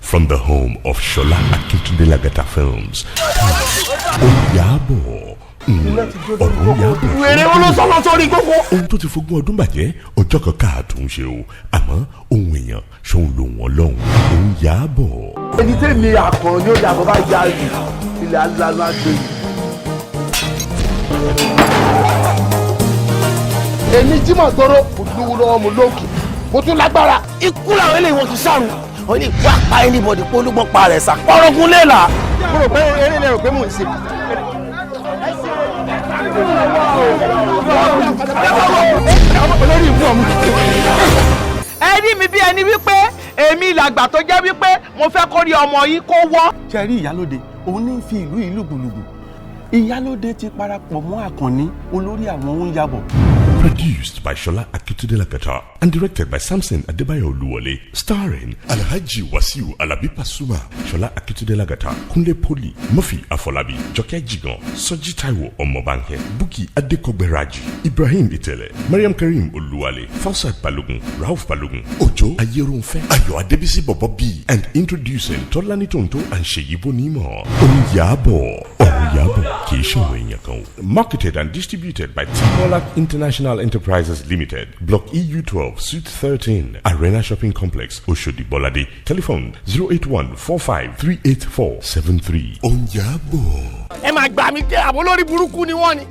From the home of Shola Akintunde Lagata Films, Onyabo. Ohun tó ti fogún ọdún bàjẹ́ ọjọ́ kan káàtún ṣe o àmọ́ ohun èèyàn ṣòun lò wọ́n lọ́hùn Onyabo. Ẹni tẹ́mi àkàn ni ó yàgò bá yá rí ilẹ̀ alára gbé yìí. Èmi Jímọ̀ tọrọ mo lówó lọ́wọ́ mo lókè mo tún lágbára. Ikú làwọn eléyìí wọn ti sàrùn wọn ní ìwà pa anybody pé olúgbọ́n pa rẹ̀ sá ọ̀rọ̀gùn léèlà. Mo rò pé eré lẹ́rù pé mò ń ṣe. Ẹni mi bí ẹni wípé èmi làgbà tó jẹ́ wípé mo fẹ́ kó rí ọmọ yìí kó wọ́. Ṣé rí ìyálóde òun ní fi ìlú yìí lùgbùlùgbù ìyálóde ti parapọ̀ mọ́ Àkànní olórí àwọn Onyabo. Produced by Shola Akintunde Lagata and directed by Samson Adebayo Oluwole, starring Alhaji Wasiu Alabi Pasuma, Shola Akintunde Lagata, Kunle Poli, Murphy Afolabi, Joke Jigan, Soji Taiwo Omobanke, Buki Adekogberaji, Ibrahim Itele, Mariam Karim Oluwale, Fausat Balogun, Rauf Balogun, Ojo Ayerunfe, Ayo Adebisi Bobobi, and introducing Tolani Tonto and Sheyibo Nimo. Onyabo, marketed and distributed by T-Molak International Enterprises Limited, Block EU12, Suite 13, Arena Shopping Complex, Oshodi Bolade. Telephone 081-45-384-73. Onyabo. Ẹ máa gbà mí jẹ́ àbọ̀ lórí burúkú ni wọ́n ni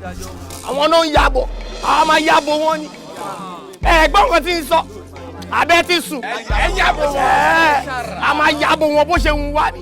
àwọn náà ń yabọ̀ àwọn máa yabọ̀ wọ́n ni ẹ̀gbọ́n kan tí ń sọ abẹ́ ti sùn ẹ̀ yabọ̀ wọ́n a máa yabọ̀ wọ́n bó ṣe ń wá ni.